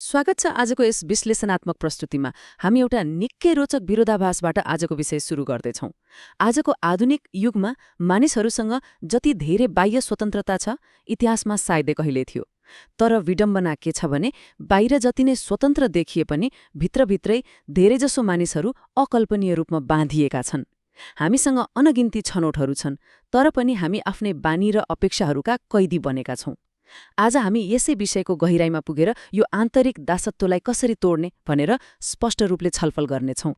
स्वागत छ आजको यस विश्लेषणात्मक प्रस्तुतिमा। हामी एउटा निकै रोचक विरोधाभासबाट आजको विषय सुरु गर्दैछौं। आजको आधुनिक युगमा मानिसहरूसँग जति धेरै बाह्य स्वतन्त्रता छ, इतिहासमा सायदै कहिल्यै थियो। तर विडम्बना के छ भने बाहिर जति नै स्वतन्त्र देखिए पनि भित्रभित्रै धेरैजसो मानिसहरू अकल्पनीय रूपमा बाँधिएका छन्। हामीसँग अनगिन्ती छनौटहरू छन्, तर पनि हामी आफ्नै बानी र अपेक्षाहरूका कैदी बनेका छौं। आज हामी यसै विषयको गहिराईमा पुगेर यो आन्तरिक दासत्वलाई कसरी तोड्ने भनेर स्पष्ट रूपले छलफल गर्नेछौं।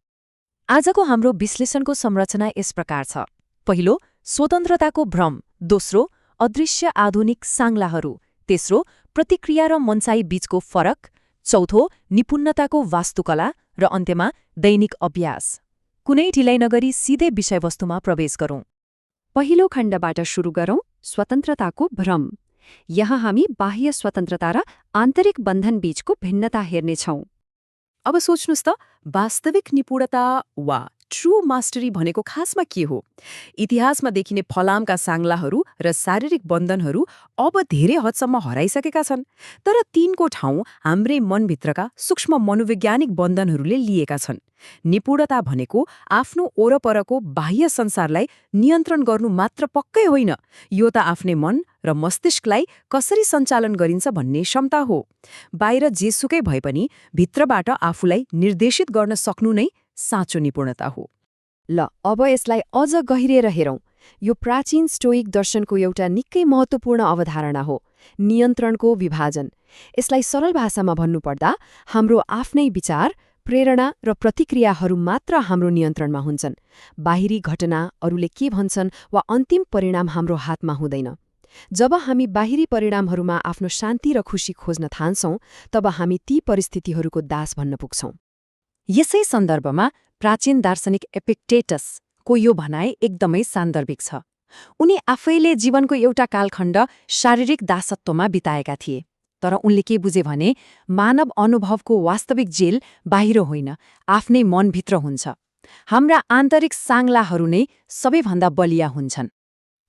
आजको हाम्रो विश्लेषणको संरचना यस प्रकार छ। पहिलो, स्वतन्त्रताको भ्रम। दोस्रो, अदृश्य आधुनिक साङ्लाहरू। तेस्रो, प्रतिक्रिया र मन्साई बीचको फरक। चौथो, निपुणताको वास्तुकला। र अन्त्यमा दैनिक अभ्यास। कुनै ढिलाइ नगरी सिधै विषयवस्तुमा प्रवेश गरौं। पहिलो खण्डबाट सुरु गरौं, स्वतन्त्रताको भ्रम। यहाँ हामी बाह्य स्वतन्त्रता र आन्तरिक बन्धन बीचको भिन्नता हेर्नेछौं। अब सोच्नुस् त, वास्तविक निपुणता वा ट्रू मास्टरी भनेको खासमा के हो? इतिहासमा देखिने फलामका साङ्लाहरू र शारीरिक बन्धनहरू अब धेरै हदसम्म हराइसकेका छन्, तर तिनको ठाउँ हाम्रै मनभित्रका सूक्ष्म मनोवैज्ञानिक बन्धनहरूले लिएका छन्। निपुणता भनेको आफ्नो ओरपरको बाह्य संसारलाई नियन्त्रण गर्नु मात्र पक्कै होइन, यो त आफ्नै मन र मस्तिष्कलाई कसरी सञ्चालन गरिन्छ भन्ने क्षमता हो। बाहिर जेसुकै भए पनि भित्रबाट आफूलाई निर्देशित गर्न सक्नु नै साँचो निपुणता हो। ल, अब यसलाई अझ गहिरेर हेरौं। यो प्राचीन स्टोइक दर्शनको एउटा निकै महत्त्वपूर्ण अवधारणा हो, नियन्त्रणको विभाजन। यसलाई सरल भाषामा भन्नुपर्दा हाम्रो आफ्नै विचार, प्रेरणा र प्रतिक्रियाहरू मात्र हाम्रो नियन्त्रणमा हुन्छन्। बाहिरी घटना, अरूले के भन्छन् वा अन्तिम परिणाम हाम्रो हातमा हुँदैन। जब हामी बाहिरी परिणामहरूमा आफ्नो शान्ति र खुशी खोज्न थाल्छौं, तब हामी ती परिस्थितिहरूको दास भन्न पुग्छौं। यसै सन्दर्भमा प्राचीन दार्शनिक एपिक्टेटसको यो भनाइ एकदमै सान्दर्भिक छ। उनी आफैले जीवनको एउटा कालखण्ड शारीरिक दासत्वमा बिताएका थिए, तर उनले के बुझे भने मानव अनुभवको वास्तविक जेल बाहिर होइन, आफ्नै मनभित्र हुन्छ। हाम्रा आन्तरिक साङ्लाहरू नै सबैभन्दा बलिया हुन्छन्।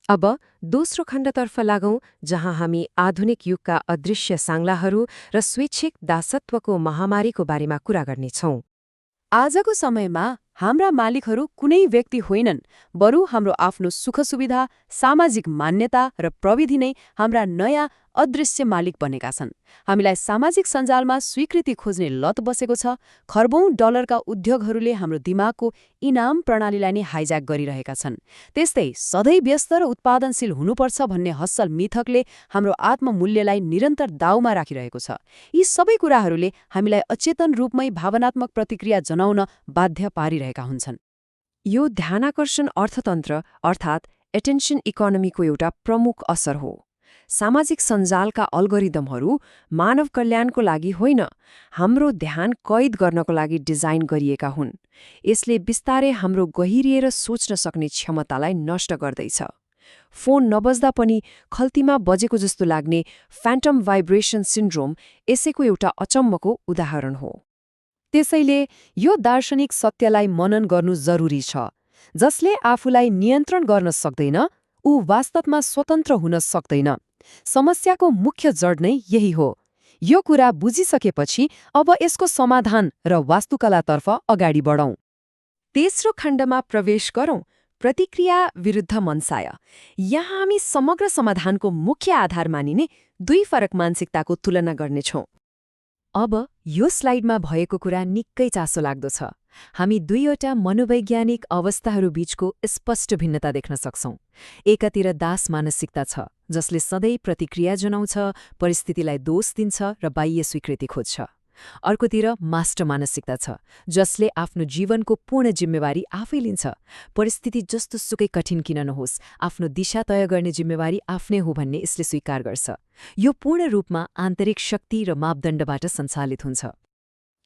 अब दोस्रो खण्डतर्फ लागौं, जहाँ हामी आधुनिक युगका अदृश्य साङ्लाहरू र स्वैच्छिक दासत्वको महामारीको बारेमा कुरा गर्नेछौं। आजको समयमा हाम्रा मालिकहरू कुनै व्यक्ति होइनन्, बरु हाम्रो आफ्नो सुखसुविधा, सामाजिक मान्यता र प्रविधि नै हाम्रा नयाँ अदृश्य मालिक बनेका छन्। हामीलाई सामाजिक सञ्जालमा स्वीकृति खोज्ने लत बसेको छ। खर्बौं डलरका उद्योगहरूले हाम्रो दिमागको इनाम प्रणालीलाई नै हाइज्याक गरिरहेका छन्। त्यस्तै सधैँ व्यस्त र उत्पादनशील हुनुपर्छ भन्ने हसल मिथकले हाम्रो आत्ममूल्यलाई निरन्तर दाउमा राखिरहेको छ। यी सबै कुराहरूले हामीलाई अचेतन रूपमै भावनात्मक प्रतिक्रिया जनाउन बाध्य पारिरहेका हुन्छन्। यो ध्यानाकर्षण अर्थतन्त्र अर्थात् एटेन्सन इकोनोमीको एउटा प्रमुख असर हो। सामाजिक सञ्जालका अल्गोरिदमहरू मानव कल्याणको लागि होइन, हाम्रो ध्यान कैद गर्नको लागि डिजाइन गरिएका हुन्। यसले बिस्तारै हाम्रो गहिरिएर सोच्न सक्ने क्षमतालाई नष्ट गर्दैछ। फोन नबज्दा पनि खल्तीमा बजेको जस्तो लाग्ने फ्यान्टम भाइब्रेसन सिन्ड्रोम यसैको एउटा अचम्मको उदाहरण हो। त्यसैले यो दार्शनिक सत्यलाई मनन गर्नु जरुरी छ। जसले आफूलाई नियन्त्रण गर्न सक्दैन, ऊ वास्तवमा स्वतन्त्र हुन सक्दैन। समस्याको मुख्य जड नै यही हो। यो कुरा बुझिसकेपछि अब यसको समाधान र वास्तुकलातर्फ अगाडि बढौं। तेस्रो खण्डमा प्रवेश गरौं, प्रतिक्रिया विरुद्ध मनसाय। यहाँ हामी समग्र समाधानको मुख्य आधार मानिने दुई फरक मानसिकताको तुलना गर्नेछौं। अब यो स्लाइडमा भएको कुरा निकै चासो लाग्दो छ। हामी दुईवटा मनोवैज्ञानिक अवस्थाहरू बीचको स्पष्ट भिन्नता देख्न सक्छौं। एकातिर दास मानसिकता छ, जसले सधैँ प्रतिक्रिया जनाउँछ, परिस्थितिलाई दोष दिन्छ र बाह्य स्वीकृति खोज्छ। अर्कोतिर मास्टर मानसिकता छ, जसले आफ्नो जीवनको पूर्ण जिम्मेवारी आफै लिन्छ। परिस्थिति जस्तो सुकै कठिन किन नहोस्, आफ्नो दिशा तय गर्ने जिम्मेवारी आफ्नै हो भन्ने यसले स्वीकार गर्छ। यो पूर्ण रूपमा आन्तरिक शक्ति र मापदण्डबाट सञ्चालित हुन्छ।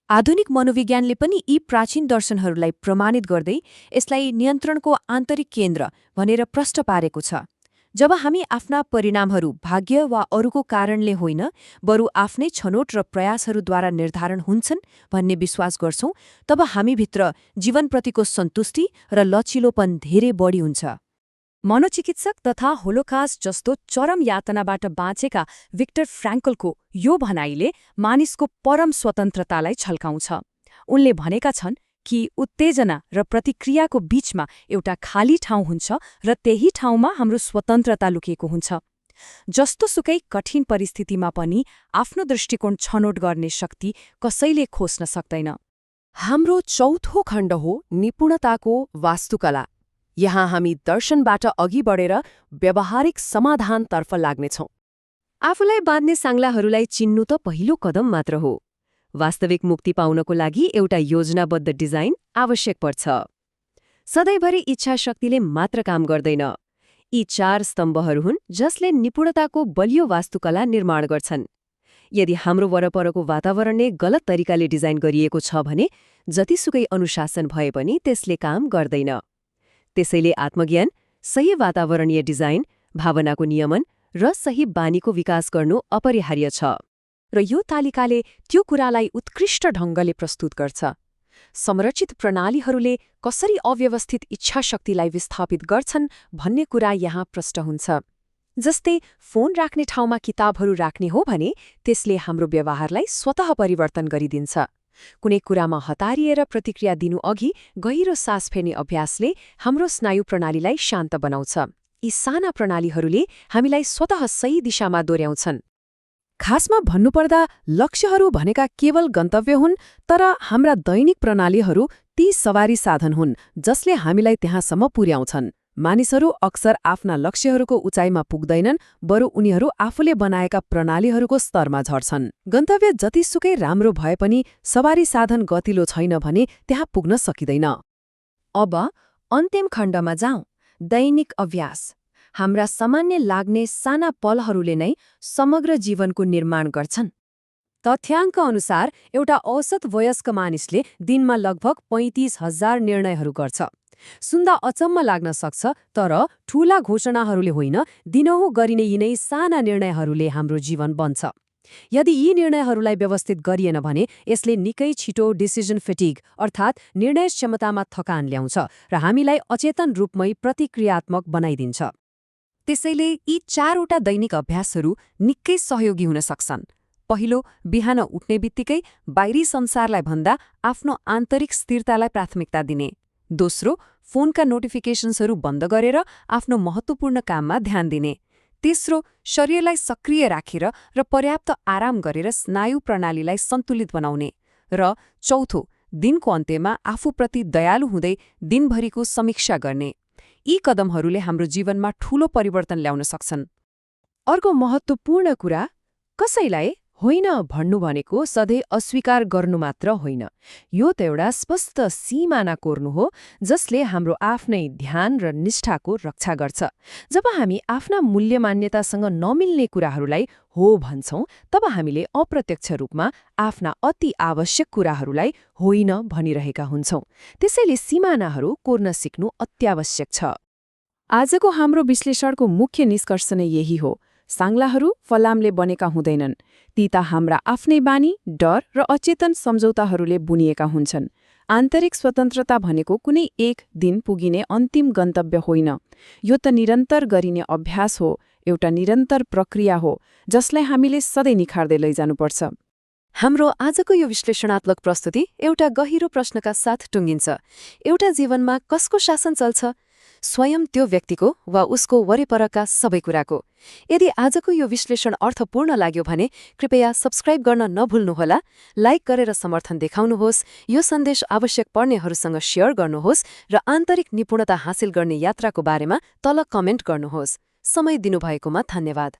आधुनिक मनोविज्ञानले पनि यी प्राचीन दर्शनहरूलाई प्रमाणित गर्दै यसलाई नियन्त्रणको आन्तरिक केन्द्र भनेर प्रष्ट पारेको छ। जब हामी आफ्ना परिणामहरू भाग्य वा अरूको कारणले होइन, बरु आफ्नै छनोट र प्रयासहरूद्वारा निर्धारण हुन्छन् भन्ने विश्वास गर्छौं, तब हामीभित्र जीवनप्रतिको सन्तुष्टि र लचिलोपन धेरै बढी हुन्छ। मनोचिकित्सक तथा होलोकास्ट जस्तो चरम यातनाबाट बाँचेका विक्टर फ्राङ्कलको यो भनाइले मानिसको परम स्वतन्त्रतालाई छल्काउँछ। उनले भनेका छन् कि उत्तेजना र प्रतिक्रियाको बीचमा एउटा खाली ठाउँ हुन्छ र त्यही ठाउँमा हाम्रो स्वतन्त्रता लुकेको हुन्छ। जस्तोसुकै कठिन परिस्थितिमा पनि आफ्नो दृष्टिकोण छनौट गर्ने शक्ति कसैले खोज्न सक्दैन। हाम्रो चौथो खण्ड हो निपुणताको वास्तुकला। यहाँ हामी दर्शनबाट अघि बढेर व्यावहारिक समाधानतर्फ लाग्नेछौँ। आफूलाई बाँध्ने साङ्लाहरूलाई चिन्नु त पहिलो कदम मात्र हो। वास्तविक मुक्ति पाउनको लागि एउटा योजनाबद्ध डिजाइन आवश्यक पर्छ। सधैँभरि इच्छाशक्तिले मात्र काम गर्दैन। यी 4 स्तम्भहरू हुन् जसले निपुणताको बलियो वास्तुकला निर्माण गर्छन्। यदि हाम्रो वरपरको वातावरण नै गलत तरिकाले डिजाइन गरिएको छ भने जतिसुकै अनुशासन भए पनि त्यसले काम गर्दैन। त्यसैले आत्मज्ञान, सही वातावरणीय डिजाइन, भावनाको नियमन र सही बानीको विकास गर्नु अपरिहार्य छ। र यो तालिकाले त्यो कुरालाई उत्कृष्ट ढङ्गले प्रस्तुत गर्छ। संरचित प्रणालीहरूले कसरी अव्यवस्थित इच्छाशक्तिलाई विस्थापित गर्छन् भन्ने कुरा यहाँ प्रष्ट हुन्छ। जस्तै फोन राख्ने ठाउँमा किताबहरू राख्ने हो भने त्यसले हाम्रो व्यवहारलाई स्वतः परिवर्तन गरिदिन्छ। कुनै कुरामा हतारिएर प्रतिक्रिया दिनु अघि गहिरो सास फेर्ने अभ्यासले हाम्रो स्नायु प्रणालीलाई शान्त बनाउँछ। यी साना प्रणालीहरूले हामीलाई स्वतः सही दिशामा दोर्याउँछन्। खासमा भन्नुपर्दा लक्ष्यहरू भनेका केवल गन्तव्य हुन्, तर हाम्रा दैनिक प्रणालीहरू ती सवारी साधन हुन् जसले हामीलाई त्यहाँसम्म पुर्याउँछन्। मानिसहरू अक्सर आफ्ना लक्ष्यहरूको उचाइमा पुग्दैनन्, बरु उनीहरू आफूले बनाएका प्रणालीहरूको स्तरमा झर्छन्। गन्तव्य जतिसुकै राम्रो भए पनि सवारी साधन गतिलो छैन भने त्यहाँ पुग्न सकिँदैन। अब अन्तिम खण्डमा जाउँ, दैनिक अभ्यास। हाम्रा सामान्य लाग्ने साना पलहरूले नै समग्र जीवनको निर्माण गर्छन्। तथ्याङ्क अनुसार एउटा औसत वयस्क मानिसले दिनमा लगभग 35,000 निर्णयहरू गर्छ। सुन्दा अचम्म लाग्न सक्छ, तर ठूला घोषणाहरूले होइन, दिनहुँ गरिने यिनै साना निर्णयहरूले हाम्रो जीवन बन्छ। यदि यी निर्णयहरूलाई व्यवस्थित गरिएन भने यसले निकै छिटो डिसिजन फेटिग अर्थात् निर्णय क्षमतामा थकान ल्याउँछ र हामीलाई अचेतन रूपमै प्रतिक्रियात्मक बनाइदिन्छ। त्यसैले यी 4वटा दैनिक अभ्यासहरू निकै सहयोगी हुन सक्छन्। पहिलो, बिहान उठ्ने बित्तिकै बाहिरी संसारलाई भन्दा आफ्नो आन्तरिक स्थिरतालाई प्राथमिकता दिने। दोस्रो, फोनका नोटिफिकेशन्सहरू बन्द गरेर आफ्नो महत्त्वपूर्ण काममा ध्यान दिने। तेस्रो, शरीरलाई सक्रिय राखेर र पर्याप्त आराम गरेर स्नायु प्रणालीलाई सन्तुलित बनाउने। र चौथो, दिनको अन्त्यमा आफूप्रति दयालु हुँदै दिनभरिको समीक्षा गर्ने। यी कदमहरूले हाम्रो जीवनमा ठूलो परिवर्तन ल्याउन सक्छन्। अर्को महत्त्वपूर्ण कुरा, कसैलाई होइन भन्नु भनेको सधैँ अस्वीकार गर्नु मात्र होइन। यो त एउटा स्पष्ट सीमाना कोर्नु हो जसले हाम्रो आफ्नै ध्यान र निष्ठाको रक्षा गर्छ। जब हामी आफ्ना मूल्य मान्यतासँग नमिल्ने कुराहरूलाई हो भन्छौँ, तब हामीले अप्रत्यक्ष रूपमा आफ्ना अति आवश्यक कुराहरूलाई होइन भनिरहेका हुन्छौँ। त्यसैले सीमानाहरू कोर्न सिक्नु अत्यावश्यक छ। आजको हाम्रो विश्लेषणको मुख्य निष्कर्ष नै यही हो। साङ्लाहरू फलामले बनेका हुँदैनन्। ती त हाम्रा आफ्नै बानी, डर र अचेतन सम्झौताहरूले बुनिएका हुन्छन्। आन्तरिक स्वतन्त्रता भनेको कुनै एक दिन पुगिने अन्तिम गन्तव्य होइन। यो त निरन्तर गरिने अभ्यास हो, एउटा निरन्तर प्रक्रिया हो जसलाई हामीले सधैँ निखार्दै लैजानुपर्छ। हाम्रो आजको यो विश्लेषणात्मक प्रस्तुति एउटा गहिरो प्रश्नका साथ टुङ्गिन्छ। एउटा जीवनमा कसको शासन चल्छ? स्वयं त्यो व्यक्तिको वा उसको वरिपरका सबै कुराको? यदि आजको यो विश्लेषण अर्थपूर्ण लाग्यो भने कृपया सब्स्क्राइब गर्न नभुल्नुहोला, लाइक गरेर समर्थन देखाउनुहोस्, यो सन्देश आवश्यक पर्नेहरूसँग शेयर गर्नुहोस् र आन्तरिक निपुणता हासिल गर्ने यात्राको बारेमा तल कमेन्ट गर्नुहोस्। समय दिनुभएकोमा धन्यवाद।